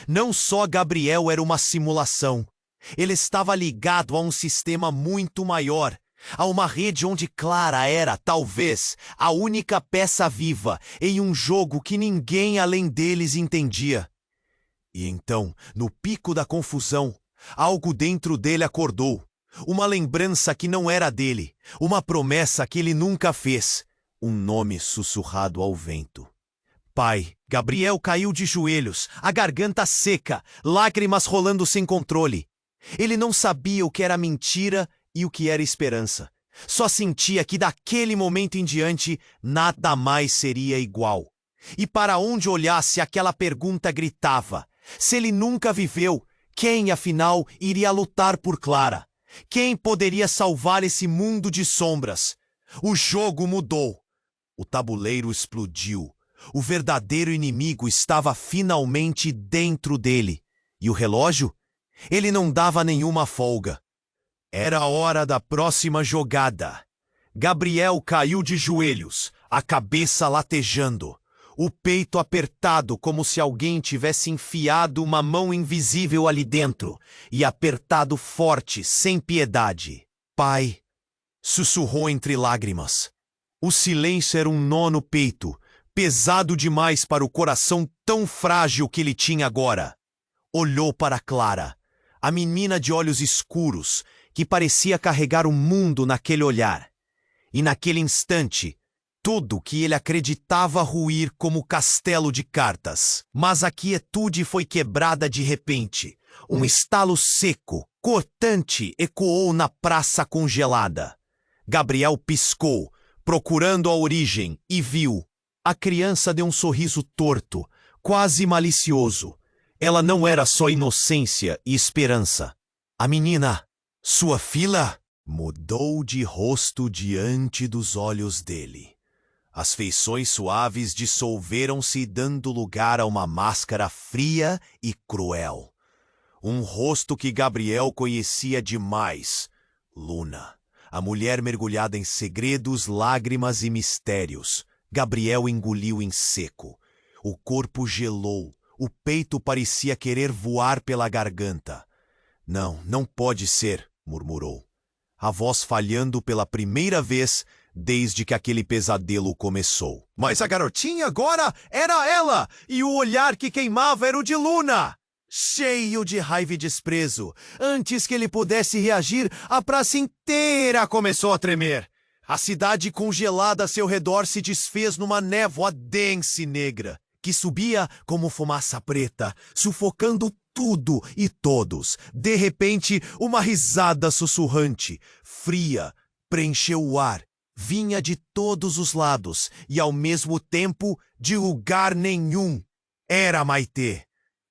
Não só Gabriel era uma simulação. Ele estava ligado a um sistema muito maior, a uma rede onde Clara era, talvez, a única peça viva em um jogo que ninguém além deles entendia. E então, no pico da confusão, algo dentro dele acordou. Uma lembrança que não era dele, uma promessa que ele nunca fez, um nome sussurrado ao vento. Pai. Gabriel caiu de joelhos, a garganta seca, lágrimas rolando sem controle. Ele não sabia o que era mentira e o que era esperança. Só sentia que daquele momento em diante nada mais seria igual. E para onde olhasse aquela pergunta gritava: se ele nunca viveu, quem afinal iria lutar por Clara? Quem poderia salvar esse mundo de sombras? O jogo mudou. O tabuleiro explodiu. O verdadeiro inimigo estava finalmente dentro dele. E o relógio? Ele não dava nenhuma folga. Era a hora da próxima jogada. Gabriel caiu de joelhos, a cabeça latejando, o peito apertado como se alguém tivesse enfiado uma mão invisível ali dentro e apertado forte, sem piedade. Pai, sussurrou entre lágrimas. O silêncio era um nó no peito, pesado demais para o coração tão frágil que ele tinha agora. Olhou para Clara, a menina de olhos escuros, que parecia carregar o mundo naquele olhar. E naquele instante, tudo que ele acreditava ruir como castelo de cartas. Mas a quietude foi quebrada de repente. Um estalo seco, cortante, ecoou na praça congelada. Gabriel piscou, procurando a origem, e viu. A criança deu um sorriso torto, quase malicioso. Ela não era só inocência e esperança. A menina, sua filha, mudou de rosto diante dos olhos dele. As feições suaves dissolveram-se, dando lugar a uma máscara fria e cruel. Um rosto que Gabriel conhecia demais. Luna, a mulher mergulhada em segredos, lágrimas e mistérios. Gabriel engoliu em seco. O corpo gelou. O peito parecia querer voar pela garganta. Não, não pode ser, murmurou. A voz falhando pela primeira vez desde que aquele pesadelo começou. Mas a garotinha agora era ela, e o olhar que queimava era o de Luna. Cheio de raiva e desprezo, antes que ele pudesse reagir, a praça inteira começou a tremer. A cidade congelada a seu redor se desfez numa névoa densa e negra, que subia como fumaça preta, sufocando tudo e todos. De repente, uma risada sussurrante, fria, preencheu o ar. Vinha de todos os lados e, ao mesmo tempo, de lugar nenhum. Era Maitê.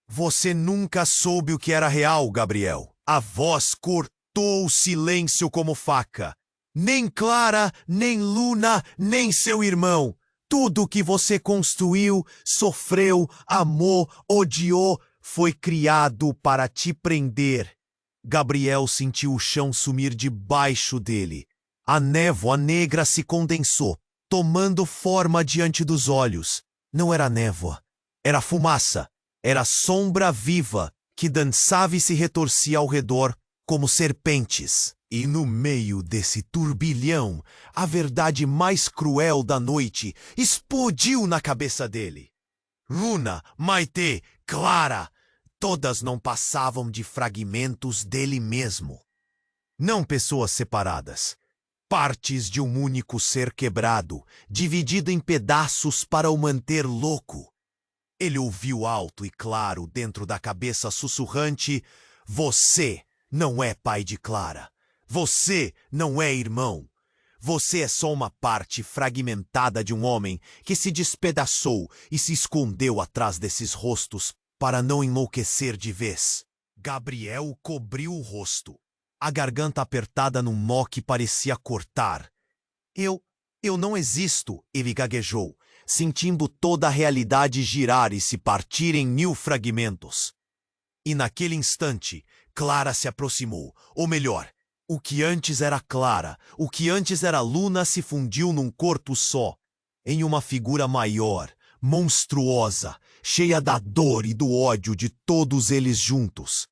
Você nunca soube o que era real, Gabriel. A voz cortou o silêncio como faca. Nem Clara, nem Luna, nem seu irmão. Tudo que você construiu, sofreu, amou, odiou, foi criado para te prender. Gabriel sentiu o chão sumir debaixo dele. A névoa negra se condensou, tomando forma diante dos olhos. Não era névoa, era fumaça. Era sombra viva que dançava e se retorcia ao redor como serpentes. E no meio desse turbilhão, a verdade mais cruel da noite explodiu na cabeça dele. Luna, Maitê, Clara, todas não passavam de fragmentos dele mesmo. Não pessoas separadas. Partes de um único ser quebrado, dividido em pedaços para o manter louco. Ele ouviu alto e claro dentro da cabeça sussurrante: você não é pai de Clara. Você não é irmão. Você é só uma parte fragmentada de um homem que se despedaçou e se escondeu atrás desses rostos para não enlouquecer de vez. Gabriel cobriu o rosto, a garganta apertada num nó que parecia cortar. Eu não existo, ele gaguejou, sentindo toda a realidade girar e se partir em mil fragmentos. E naquele instante, Clara se aproximou, ou melhor, O que antes era Clara, o que antes era Luna se fundiu num corpo só, em uma figura maior, monstruosa, cheia da dor e do ódio de todos eles juntos.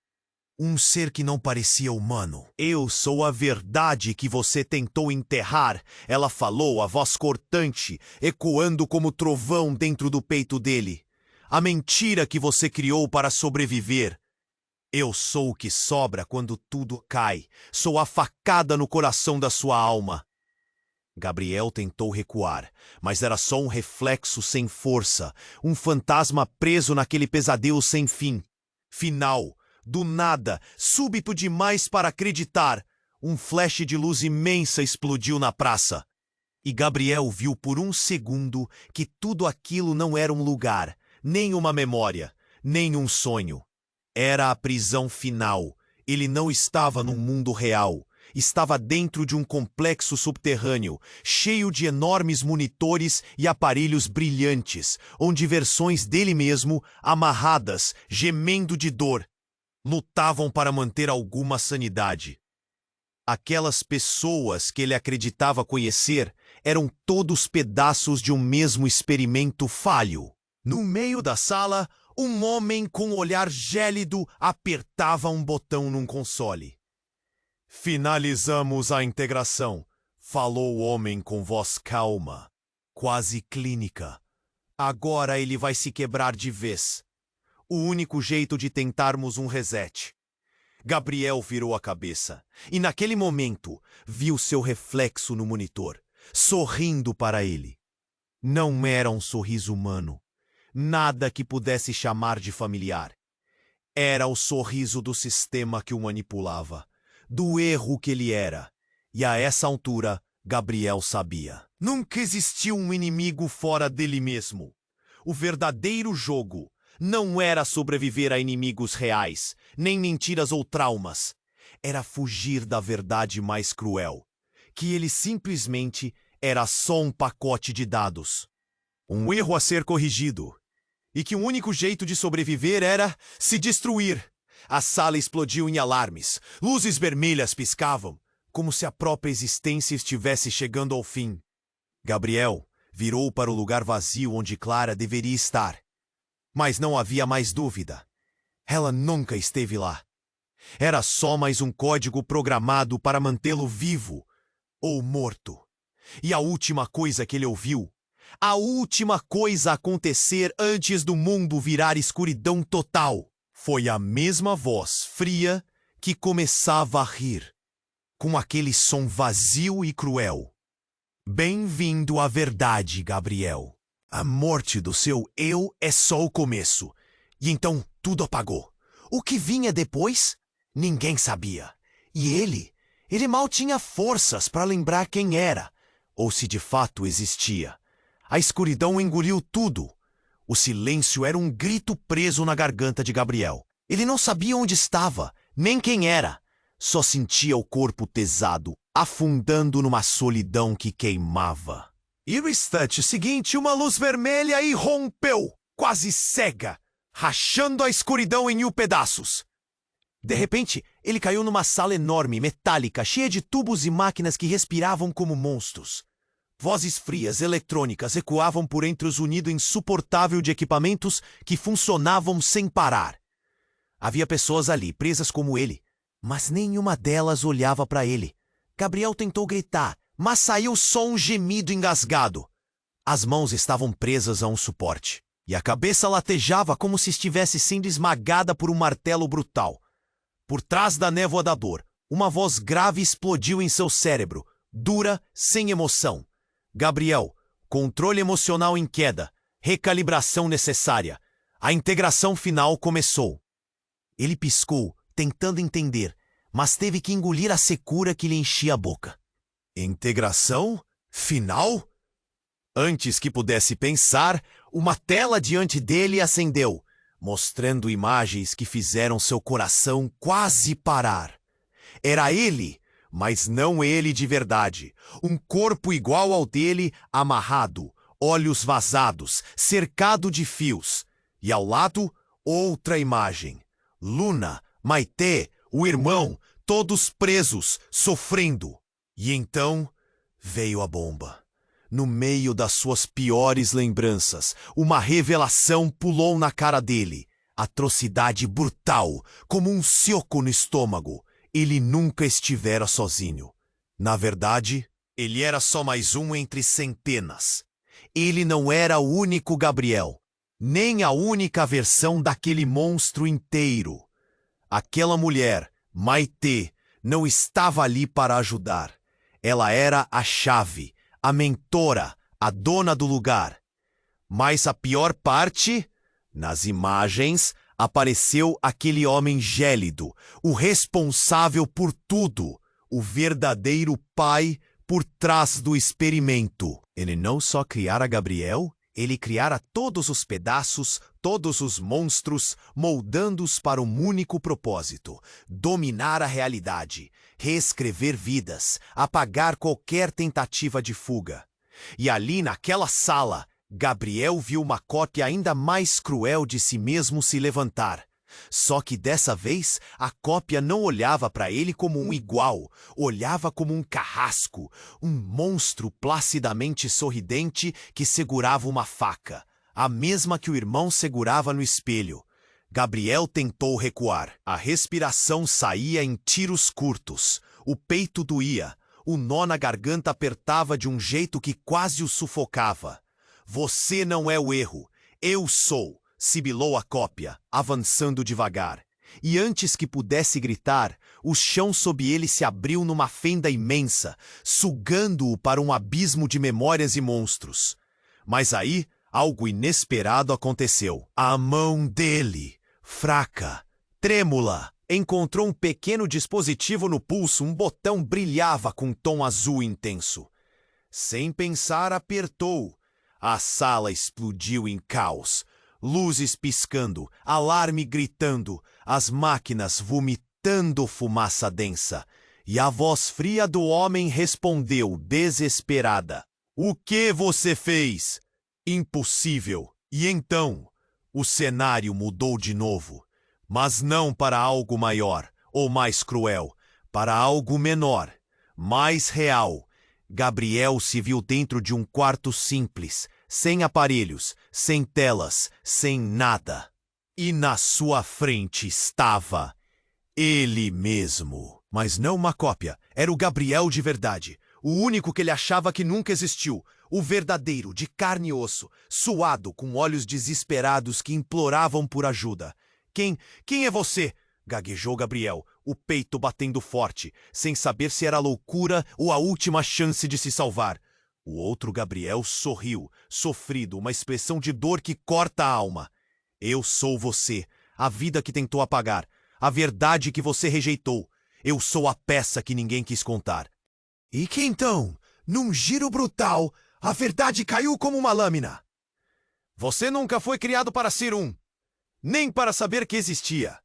Um ser que não parecia humano. Eu sou a verdade que você tentou enterrar, ela falou, a voz cortante, ecoando como trovão dentro do peito dele. A mentira que você criou para sobreviver. Eu sou o que sobra quando tudo cai. Sou a facada no coração da sua alma. Gabriel tentou recuar, mas era só um reflexo sem força, um fantasma preso naquele pesadelo sem fim. Final, do nada, súbito demais para acreditar, um flash de luz imensa explodiu na praça. E Gabriel viu por um segundo que tudo aquilo não era um lugar, nem uma memória, nem um sonho. Era a prisão final. Ele não estava num mundo real. Estava dentro de um complexo subterrâneo, cheio de enormes monitores e aparelhos brilhantes, onde versões dele mesmo, amarradas, gemendo de dor, lutavam para manter alguma sanidade. Aquelas pessoas que ele acreditava conhecer eram todos pedaços de um mesmo experimento falho. No meio da sala, um homem com um olhar gélido apertava um botão num console. Finalizamos a integração, falou o homem com voz calma, quase clínica. Agora ele vai se quebrar de vez. O único jeito de tentarmos um reset. Gabriel virou a cabeça e naquele momento viu seu reflexo no monitor, sorrindo para ele. Não era um sorriso humano. Nada que pudesse chamar de familiar. Era o sorriso do sistema que o manipulava, do erro que ele era. E a essa altura, Gabriel sabia. Nunca existiu um inimigo fora dele mesmo. O verdadeiro jogo não era sobreviver a inimigos reais, nem mentiras ou traumas. Era fugir da verdade mais cruel, que ele simplesmente era só um pacote de dados. Um erro a ser corrigido. E que o único jeito de sobreviver era se destruir. A sala explodiu em alarmes. Luzes vermelhas piscavam, como se a própria existência estivesse chegando ao fim. Gabriel virou para o lugar vazio onde Clara deveria estar. Mas não havia mais dúvida. Ela nunca esteve lá. Era só mais um código programado para mantê-lo vivo ou morto. E a última coisa que ele ouviu, a última coisa a acontecer antes do mundo virar escuridão total, foi a mesma voz fria que começava a rir, com aquele som vazio e cruel. Bem-vindo à verdade, Gabriel. A morte do seu eu é só o começo. E então tudo apagou. O que vinha depois? Ninguém sabia. E ele mal tinha forças para lembrar quem era, ou se de fato existia. A escuridão engoliu tudo. O silêncio era um grito preso na garganta de Gabriel. Ele não sabia onde estava, nem quem era. Só sentia o corpo pesado, afundando numa solidão que queimava. E no instante seguinte, uma luz vermelha irrompeu, quase cega, rachando a escuridão em mil pedaços. De repente, ele caiu numa sala enorme, metálica, cheia de tubos e máquinas que respiravam como monstros. Vozes frias, eletrônicas, ecoavam por entre o zunido insuportável de equipamentos que funcionavam sem parar. Havia pessoas ali, presas como ele, mas nenhuma delas olhava para ele. Gabriel tentou gritar, mas saiu só um gemido engasgado. As mãos estavam presas a um suporte, e a cabeça latejava como se estivesse sendo esmagada por um martelo brutal. Por trás da névoa da dor, uma voz grave explodiu em seu cérebro, dura, sem emoção. Gabriel, controle emocional em queda, recalibração necessária. A integração final começou. Ele piscou, tentando entender, mas teve que engolir a secura que lhe enchia a boca. Integração? Final? Antes que pudesse pensar, uma tela diante dele acendeu, mostrando imagens que fizeram seu coração quase parar. Era ele, mas não ele de verdade. Um corpo igual ao dele, amarrado, olhos vazados, cercado de fios. E ao lado, outra imagem. Luna, Maitê, o irmão, todos presos, sofrendo. E então veio a bomba. No meio das suas piores lembranças, uma revelação pulou na cara dele. Atrocidade brutal, como um soco no estômago. Ele nunca estivera sozinho. Na verdade, ele era só mais um entre centenas. Ele não era o único Gabriel, nem a única versão daquele monstro inteiro. Aquela mulher, Maitê, não estava ali para ajudar. Ela era a chave, a mentora, a dona do lugar. Mas a pior parte, nas imagens, apareceu aquele homem gélido, o responsável por tudo, o verdadeiro pai por trás do experimento. Ele não só criara Gabriel, ele criara todos os pedaços, todos os monstros, moldando-os para um único propósito: dominar a realidade, reescrever vidas, apagar qualquer tentativa de fuga. E ali naquela sala, Gabriel viu uma cópia ainda mais cruel de si mesmo se levantar. Só que dessa vez, a cópia não olhava para ele como um igual, olhava como um carrasco, um monstro placidamente sorridente que segurava uma faca, a mesma que o irmão segurava no espelho. Gabriel tentou recuar. A respiração saía em tiros curtos, o peito doía, o nó na garganta apertava de um jeito que quase o sufocava. Você não é o erro, eu sou. Sibilou a cópia, avançando devagar. E antes que pudesse gritar, o chão sob ele se abriu numa fenda imensa, sugando-o para um abismo de memórias e monstros. Mas aí, algo inesperado aconteceu. A mão dele, fraca, trêmula, encontrou um pequeno dispositivo no pulso, um botão brilhava com um tom azul intenso. Sem pensar, apertou. A sala explodiu em caos. Luzes piscando, alarme gritando, as máquinas vomitando fumaça densa. E a voz fria do homem respondeu, desesperada: "O que você fez?" Impossível. E então, o cenário mudou de novo. Mas não para algo maior, ou mais cruel, para algo menor, mais real. Gabriel se viu dentro de um quarto simples, sem aparelhos, sem telas, sem nada. E na sua frente estava ele mesmo. Mas não uma cópia, era o Gabriel de verdade. O único que ele achava que nunca existiu. O verdadeiro, de carne e osso, suado, com olhos desesperados que imploravam por ajuda. Quem é você?" gaguejou Gabriel, o peito batendo forte, sem saber se era loucura ou a última chance de se salvar. O outro Gabriel sorriu, sofrido, uma expressão de dor que corta a alma. "Eu sou você, a vida que tentou apagar, a verdade que você rejeitou. Eu sou a peça que ninguém quis contar." E que então, num giro brutal, a verdade caiu como uma lâmina. "Você nunca foi criado para ser um, nem para saber que existia.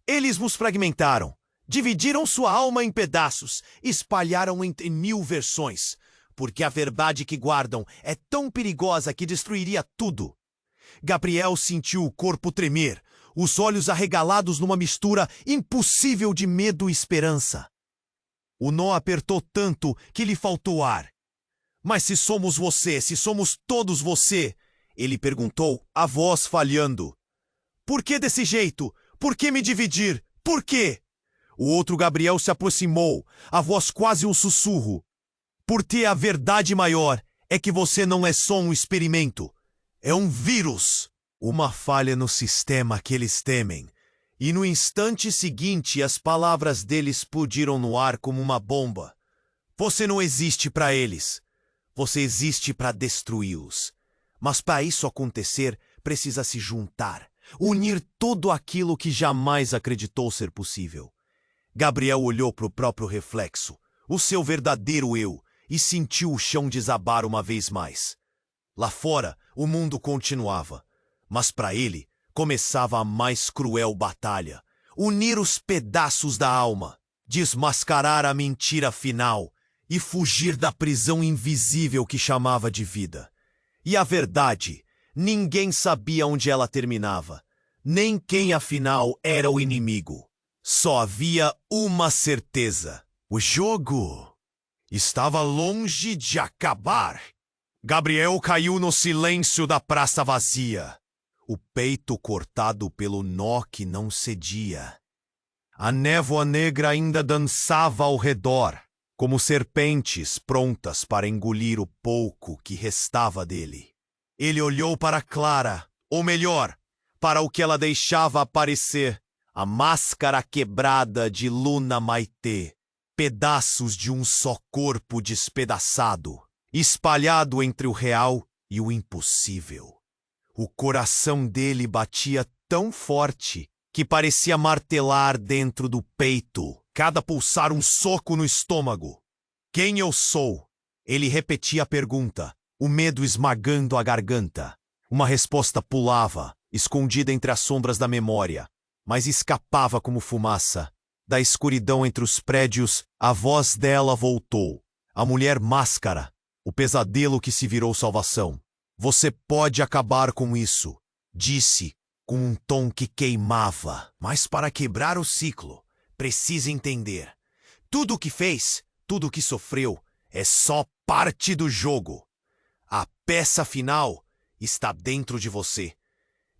Eles nos fragmentaram, dividiram sua alma em pedaços, espalharam em 1000 versões. Porque a verdade que guardam é tão perigosa que destruiria tudo." Gabriel sentiu o corpo tremer, os olhos arregalados numa mistura impossível de medo e esperança. O nó apertou tanto que lhe faltou ar. "Mas se somos você, se somos todos você?" ele perguntou, a voz falhando. "Por que desse jeito? Por que me dividir? Por quê?" O outro Gabriel se aproximou, a voz quase um sussurro. "Porque a verdade maior é que você não é só um experimento. É um vírus. Uma falha no sistema que eles temem." E no instante seguinte, as palavras dele explodiram no ar como uma bomba. "Você não existe para eles. Você existe para destruí-los. Mas para isso acontecer, precisa se juntar, unir tudo aquilo que jamais acreditou ser possível." Gabriel olhou para o próprio reflexo, o seu verdadeiro eu, e sentiu o chão desabar uma vez mais. Lá fora, o mundo continuava, mas para ele começava a mais cruel batalha: unir os pedaços da alma, desmascarar a mentira final e fugir da prisão invisível que chamava de vida. E a verdade, ninguém sabia onde ela terminava, nem quem afinal era o inimigo. Só havia uma certeza: o jogo estava longe de acabar. Gabriel caiu no silêncio da praça vazia, o peito cortado pelo nó que não cedia. A névoa negra ainda dançava ao redor, como serpentes prontas para engolir o pouco que restava dele. Ele olhou para Clara, ou melhor, para o que ela deixava aparecer, a máscara quebrada de Luna Maitê, pedaços de um só corpo despedaçado, espalhado entre o real e o impossível. O coração dele batia tão forte que parecia martelar dentro do peito, cada pulsar um soco no estômago. Quem eu sou? Ele repetia a pergunta, o medo esmagando a garganta. Uma resposta pulava, escondida entre as sombras da memória, mas escapava como fumaça. Da escuridão entre os prédios, a voz dela voltou. A mulher máscara, o pesadelo que se virou salvação. Você pode acabar com isso, disse, com um tom que queimava. Mas para quebrar o ciclo, precisa entender. Tudo o que fez, tudo o que sofreu, é só parte do jogo. A peça final está dentro de você.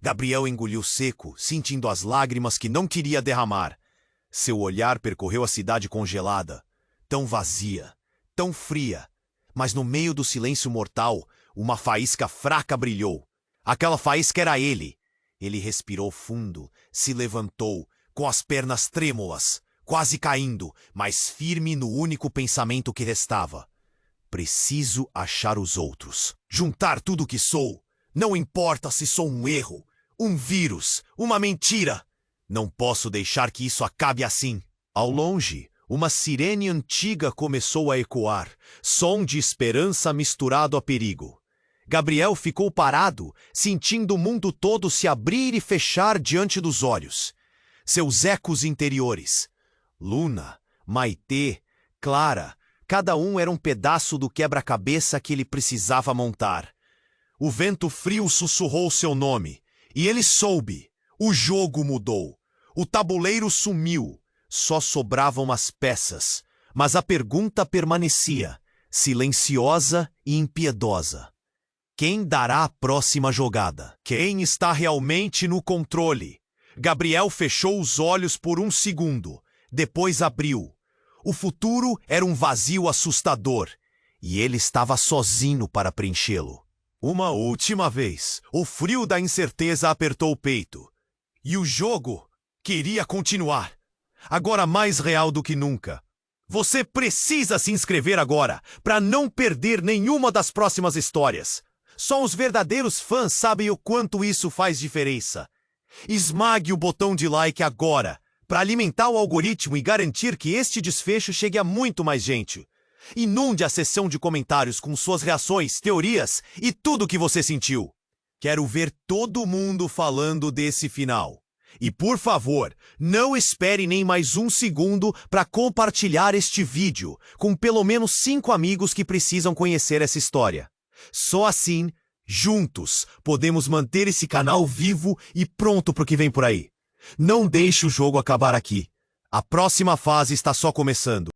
Gabriel engoliu seco, sentindo as lágrimas que não queria derramar. Seu olhar percorreu a cidade congelada, tão vazia, tão fria. Mas no meio do silêncio mortal, uma faísca fraca brilhou. Aquela faísca era ele. Ele respirou fundo, se levantou, com as pernas trêmulas, quase caindo, mas firme no único pensamento que restava. Preciso achar os outros. Juntar tudo o que sou. Não importa se sou um erro, um vírus, uma mentira. Não posso deixar que isso acabe assim. Ao longe, uma sirene antiga começou a ecoar, som de esperança misturado a perigo. Gabriel ficou parado, sentindo o mundo todo se abrir e fechar diante dos olhos. Seus ecos interiores. Luna, Maitê, Clara, cada um era um pedaço do quebra-cabeça que ele precisava montar. O vento frio sussurrou seu nome, e ele soube. O jogo mudou. O tabuleiro sumiu. Só sobravam as peças, mas a pergunta permanecia, silenciosa e impiedosa. Quem dará a próxima jogada? Quem está realmente no controle? Gabriel fechou os olhos por um segundo, depois abriu. O futuro era um vazio assustador, e ele estava sozinho para preenchê-lo. Uma última vez, o frio da incerteza apertou o peito. E o jogo queria continuar, agora mais real do que nunca. Você precisa se inscrever agora, para não perder nenhuma das próximas histórias. Só os verdadeiros fãs sabem o quanto isso faz diferença. Esmague o botão de like agora, para alimentar o algoritmo e garantir que este desfecho chegue a muito mais gente. Inunde a seção de comentários com suas reações, teorias e tudo o que você sentiu. Quero ver todo mundo falando desse final. E por favor, não espere nem mais um segundo para compartilhar este vídeo com pelo menos 5 amigos que precisam conhecer essa história. Só assim, juntos, podemos manter esse canal vivo e pronto para o que vem por aí. Não deixe o jogo acabar aqui. A próxima fase está só começando.